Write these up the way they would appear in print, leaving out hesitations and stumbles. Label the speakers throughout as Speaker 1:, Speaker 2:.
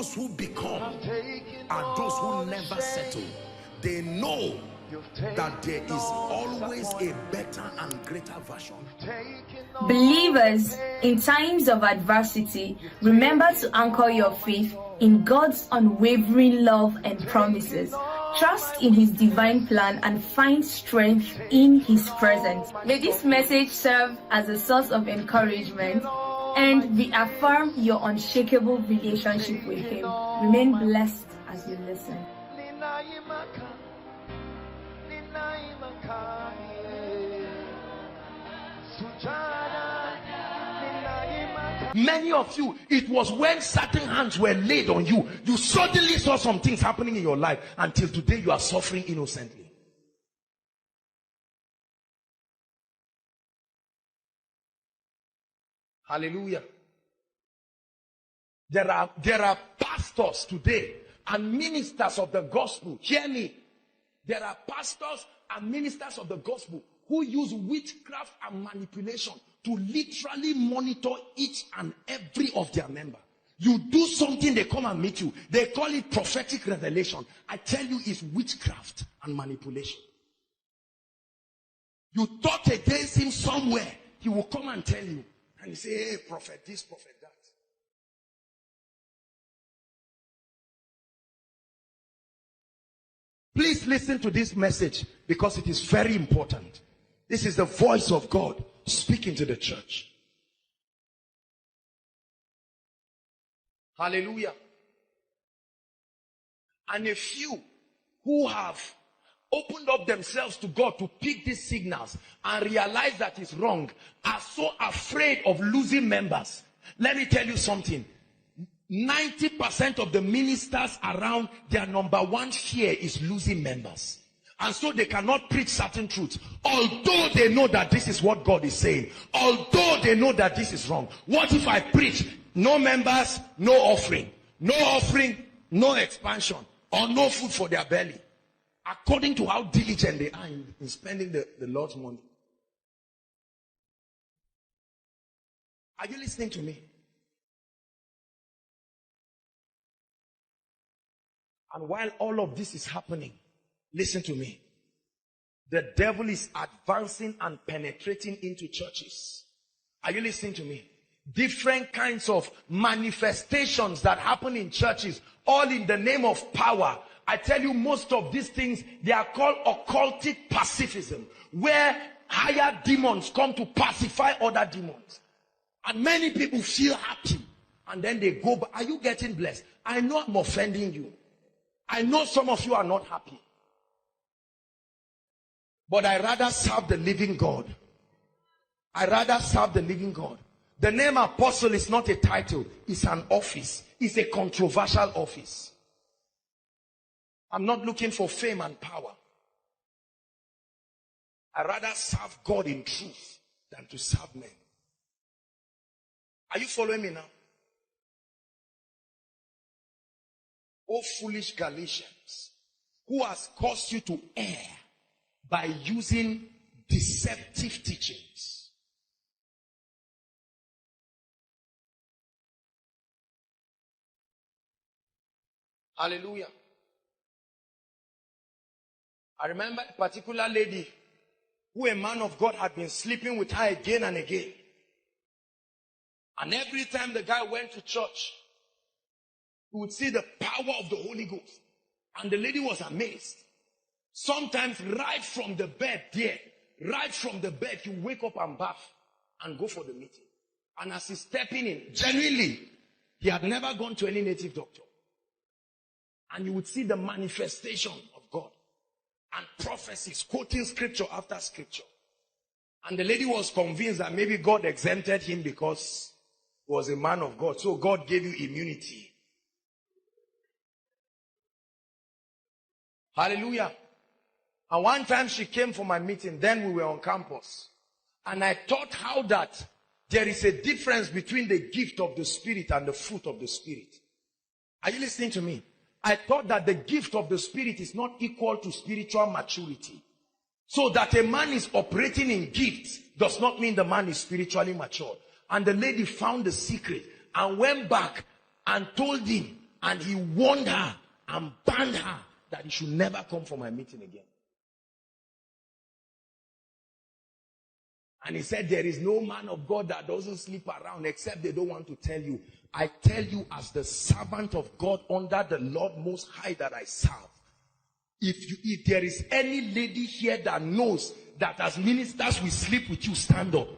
Speaker 1: those who become are those who never settle. They know that there is always a better and greater version.
Speaker 2: Believers, in times of adversity, remember to anchor your faith in God's unwavering love and promises. Trust in His divine plan and find strength in His presence. May this message serve as a source of encouragement and reaffirm your unshakable relationship with Him. Remain blessed as you listen.
Speaker 1: Many of you, it was when certain hands were laid on you, you suddenly saw some things happening in your life. Until today, you are suffering innocently. Hallelujah. There are pastors today and ministers of the gospel. Hear me. There are pastors and ministers of the gospel who use witchcraft and manipulation to literally monitor each and every of their members. You do something, they come and meet you. They call it prophetic revelation. I tell you, it's witchcraft and manipulation. You talk against him somewhere, he will come and tell you. And you say, hey, prophet this, prophet that. Please listen to this message because it is very important. This is the voice of God speaking to the church. Hallelujah. And a few who have opened up themselves to God to pick these signals and realize that it's wrong are so afraid of losing members. Let me tell you something. 90% of the ministers around, their number one fear is losing members. And so they cannot preach certain truths. Although they know that this is what God is saying. Although they know that this is wrong. What if I preach no members, no offering? No offering, no expansion. Or no food for their belly. According to how diligent they are in spending the Lord's money. Are you listening to me? And while all of this is happening, listen to me. The devil is advancing and penetrating into churches. Are you listening to me? Different kinds of manifestations that happen in churches, all in the name of power. I tell you, most of these things, they are called occultic pacifism, where higher demons come to pacify other demons. And many people feel happy. And then they go back. Are you getting blessed? I know I'm offending you. I know some of you are not happy. But I rather serve the living God. I rather serve the living God. The name apostle is not a title. It's an office. It's a controversial office. I'm not looking for fame and power. I rather serve God in truth than to serve men. Are you following me now? O foolish Galatians, who has caused you to err by using deceptive teachings. Hallelujah. I remember a particular lady who a man of God had been sleeping with her again and again. And every time the guy went to church, he would see the power of the Holy Ghost. And the lady was amazed. Sometimes right from the bed there, right from the bed, you wake up and bath and go for the meeting. And as he's stepping in, genuinely, he had never gone to any native doctor. And you would see the manifestation of God. And prophecies, quoting scripture after scripture. And the lady was convinced that maybe God exempted him because he was a man of God. So God gave you immunity. Hallelujah. And one time she came for my meeting. Then we were on campus. And I taught how that there is a difference between the gift of the Spirit and the fruit of the Spirit. Are you listening to me? I thought that the gift of the Spirit is not equal to spiritual maturity. So that a man is operating in gifts does not mean the man is spiritually mature. And the lady found the secret and went back and told him And he warned her and banned her that he should never come for my meeting again. And he said, there is no man of God that doesn't sleep around except they don't want to tell you. I tell you as the servant of God under the Lord Most High that I serve. If there is any lady here that knows that as ministers we sleep with you, stand up.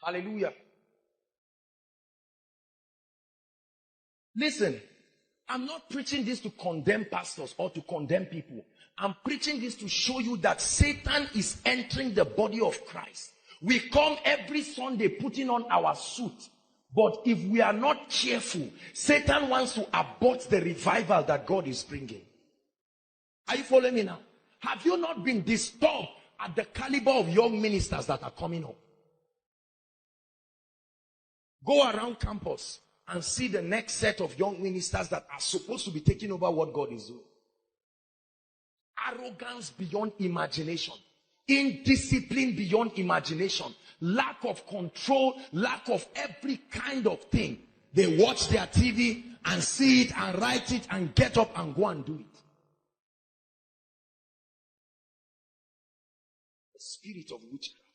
Speaker 1: Hallelujah. Listen, I'm not preaching this to condemn pastors or to condemn people. I'm preaching this to show you that Satan is entering the body of Christ. We come every Sunday putting on our suit. But if we are not careful, Satan wants to abort the revival that God is bringing. Are you following me now? Have you not been disturbed at the caliber of young ministers that are coming up? Go around campus and see the next set of young ministers that are supposed to be taking over what God is doing. Arrogance beyond imagination. Indiscipline beyond imagination. Lack of control. Lack of every kind of thing. They watch their TV and see it and write it and get up and go and do it. The spirit of witchcraft.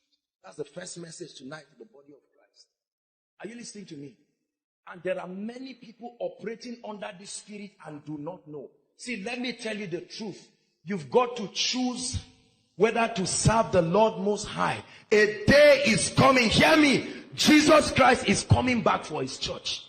Speaker 1: That's the first message tonight to the body of Christ. Are you listening to me? And there are many people operating under this spirit and do not know. See, let me tell you the truth. You've got to choose whether to serve the Lord Most High. A day is coming. Hear me. Jesus Christ is coming back for his church.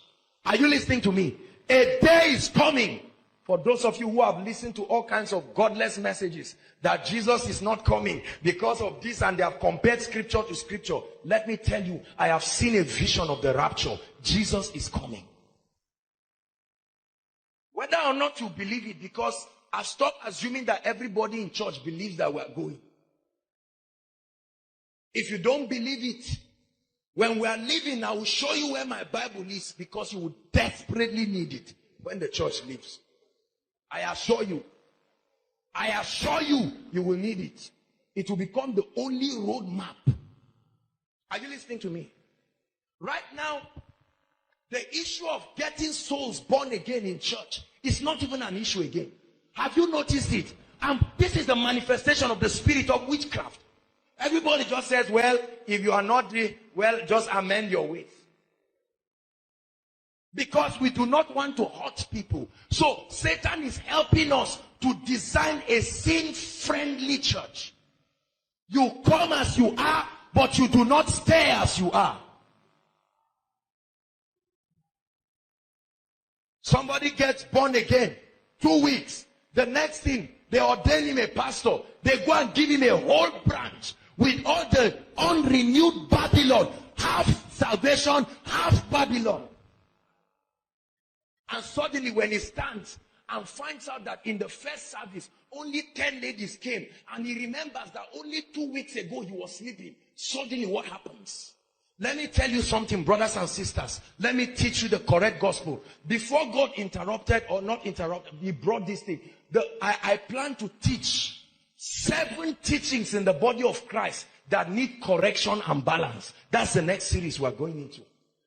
Speaker 1: Are you listening to me? A day is coming. For those of you who have listened to all kinds of godless messages that Jesus is not coming because of this, and they have compared scripture to scripture, let me tell you, I have seen a vision of the rapture. Jesus is coming. Whether or not you believe it, because I stopped assuming that everybody in church believes that we are going. If you don't believe it, when we are leaving, I will show you where my Bible is, because you will desperately need it when the church leaves. I assure you, you will need it. It will become the only roadmap. Are you listening to me? Right now, the issue of getting souls born again in church is not even an issue again. Have you noticed it? This is the manifestation of the spirit of witchcraft. Everybody just says, well, if you are not, just amend your ways. Because we do not want to hurt people. So Satan is helping us to design a sin-friendly church. You come as you are, but you do not stay as you are. Somebody gets born again, 2 weeks. The next thing, they ordain him a pastor. They go and give him a whole branch with all the unrenewed Babylon. Half salvation, half Babylon. And suddenly when he stands and finds out that in the first service, only 10 ladies came, and he remembers that only 2 weeks ago he was sleeping. Suddenly what happens? Let me tell you something, brothers and sisters. Let me teach you the correct gospel. Before God interrupted, or not interrupted, he brought this thing. I plan to teach 7 teachings in the body of Christ that need correction and balance. That's the next series we're going into.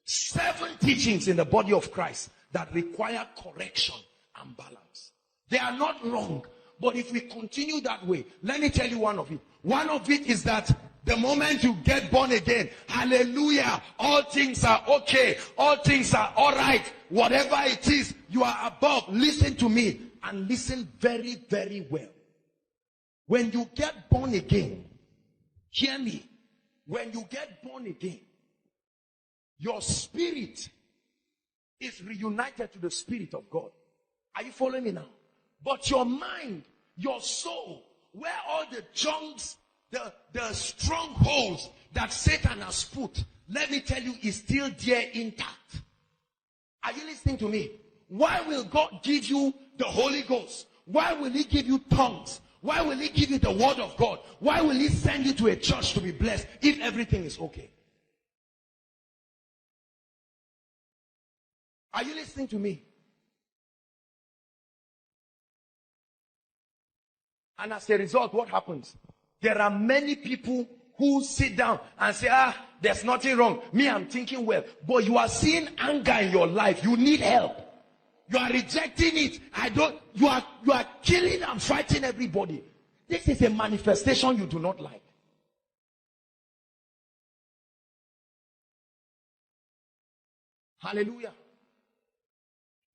Speaker 1: 7 teachings in the body of Christ that require correction and balance. They are not wrong, but if we continue that way, let me tell you one of it. One of it is that the moment you get born again, hallelujah, all things are okay, all things are all right, whatever it is, you are above. Listen to me, and listen very, very well. When you get born again, hear me, when you get born again, your spirit is reunited to the Spirit of God. Are you following me now? But your mind, your soul, where all the junks, the strongholds that Satan has put, let me tell you, is still there intact. Are you listening to me? Why will God give you the Holy Ghost? Why will he give you tongues? Why will he give you the word of God? Why will he send you to a church to be blessed if everything is okay? Are you listening to me? And as a result, what happens? There are many people who sit down and say, there's nothing wrong. Me, I'm thinking well. But you are seeing anger in your life. You need help. You are rejecting it. You are killing and fighting everybody. This is a manifestation you do not like. Hallelujah.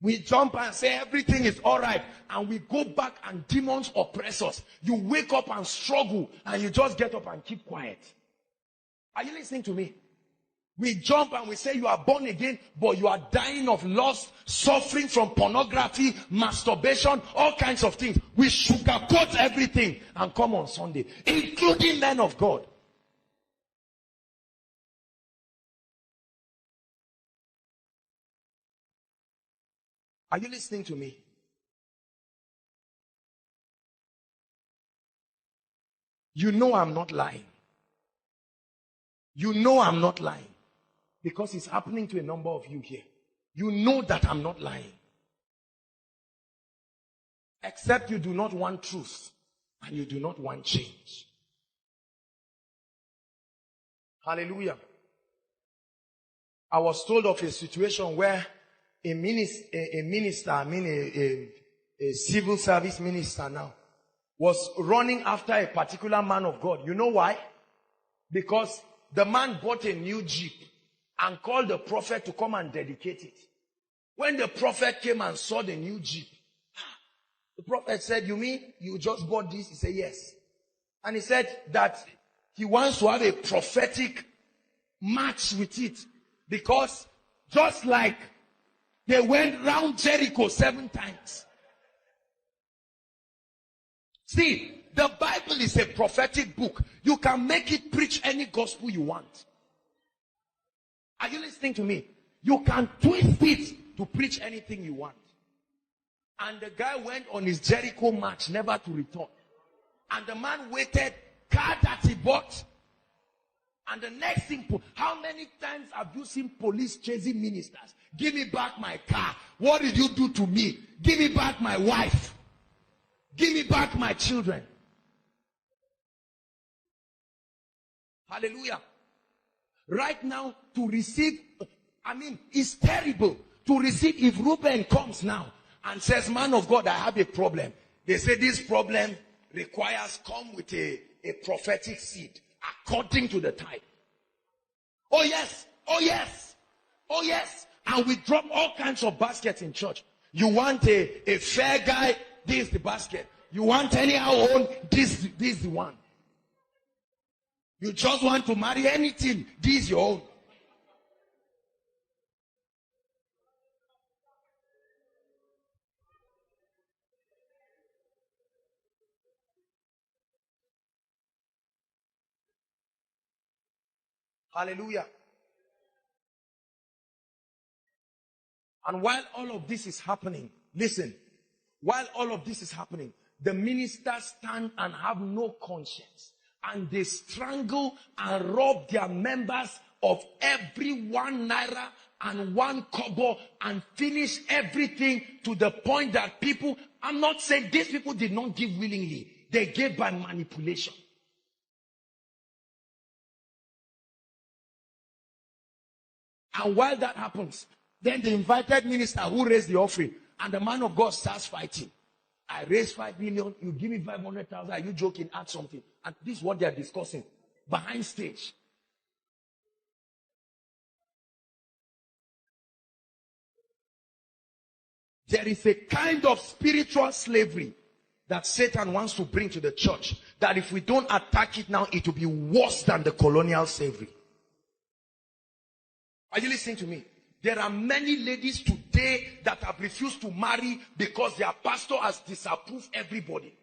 Speaker 1: We jump and say everything is all right, and we go back and demons oppress us. You wake up and struggle, and you just get up and keep quiet. Are you listening to me? We jump and we say you are born again, but you are dying of lust, suffering from pornography, masturbation, all kinds of things. We sugarcoat everything and come on Sunday, including men of God. Are you listening to me? You know I'm not lying. You know I'm not lying. Because it's happening to a number of you here. You know that I'm not lying. Except you do not want truth and you do not want change. Hallelujah. I was told of a situation where a civil service minister now was running after a particular man of God. You know why? Because the man bought a new Jeep and called the prophet to come and dedicate it. When the prophet came and saw the new Jeep, the prophet said, "You mean you just bought this?" He said, "Yes." And he said that he wants to have a prophetic match with it, because just like they went round Jericho 7 times. See, the Bible is a prophetic book. You can make it preach any gospel you want. Are you listening to me? You can twist it to preach anything you want. And the guy went on his Jericho march, never to return. And the man waited, car that he bought. And the next thing, how many times have you seen police chasing ministers? Give me back my car. What did you do to me? Give me back my wife. Give me back my children. Hallelujah. Right now, to receive, it's terrible to receive. If Reuben comes now and says, "Man of God, I have a problem," they say this problem requires come with a prophetic seed according to the type. Oh yes, oh yes, oh yes. And we drop all kinds of baskets in church. You want a fair guy, this is the basket. You want anyhow own, this is the one. You just want to marry anything, this is your own. Hallelujah. And while all of this is happening, listen, while all of this is happening, the ministers stand and have no conscience. And they strangle and rob their members of every 1 naira and 1 kobo and finish everything to the point that people, I'm not saying these people did not give willingly. They gave by manipulation. And while that happens, then the invited minister who raised the offering and the man of God starts fighting. I raised 5 million, you give me 500,000, are you joking? Add something. And this is what they are discussing behind stage. There is a kind of spiritual slavery that Satan wants to bring to the church, that if we don't attack it now, it will be worse than the colonial slavery. Are you listening to me? There are many ladies today that have refused to marry because their pastor has disapproved everybody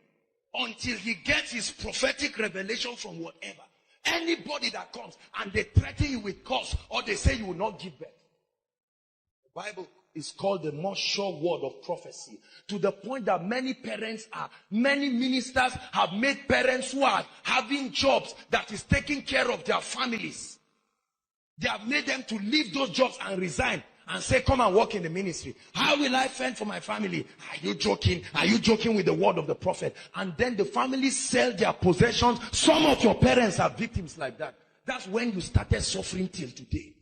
Speaker 1: until he gets his prophetic revelation from whatever. Anybody that comes and they threaten you with curse, or they say you will not give birth. The Bible is called the most sure word of prophecy, to the point that many ministers have made parents who are having jobs that is taking care of their families. They have made them to leave those jobs and resign and say, come and work in the ministry. How will I fend for my family? Are you joking? Are you joking with the word of the prophet? And then the family sell their possessions. Some of your parents are victims like that. That's when you started suffering till today.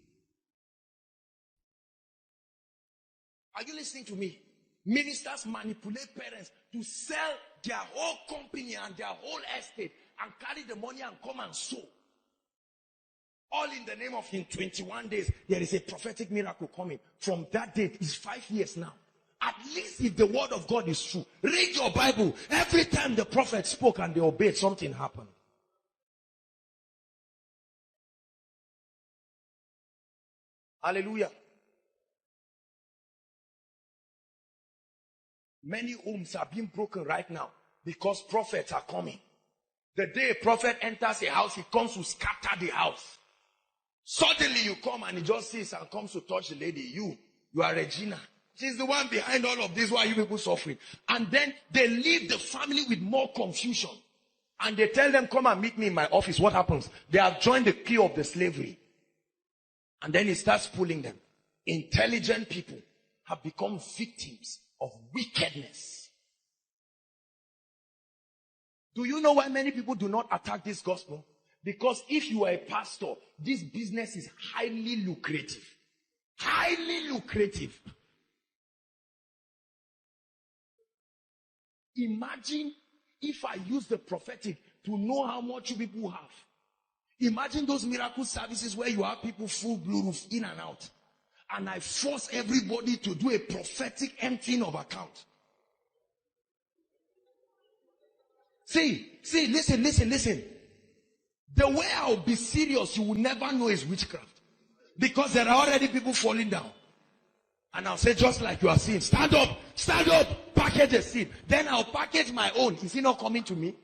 Speaker 1: Are you listening to me? Ministers manipulate parents to sell their whole company and their whole estate and carry the money and come and sow. All in the name of, in 21 days, there is a prophetic miracle coming. From that date, it's 5 years now. At least if the word of God is true, read your Bible. Every time the prophet spoke and they obeyed, something happened. Hallelujah. Many homes are being broken right now because prophets are coming. The day a prophet enters a house, he comes to scatter the house. Suddenly you come and he just sees and comes to touch the lady. You are Regina. She's the one behind all of this. Why are you people suffering? And then they leave the family with more confusion. And they tell them, come and meet me in my office. What happens? They have joined the queue of the slavery. And then he starts pulling them. Intelligent people have become victims of wickedness. Do you know why many people do not attack this gospel? Because if you are a pastor, this business is highly lucrative. Highly lucrative. Imagine if I use the prophetic to know how much you people have. Imagine those miracle services where you have people full blue roof in and out. And I force everybody to do a prophetic emptying of account. See, listen. The way I'll be serious, you will never know is witchcraft. Because there are already people falling down. And I'll say, just like you are seeing, stand up, package a seed. Then I'll package my own. Is he not coming to me?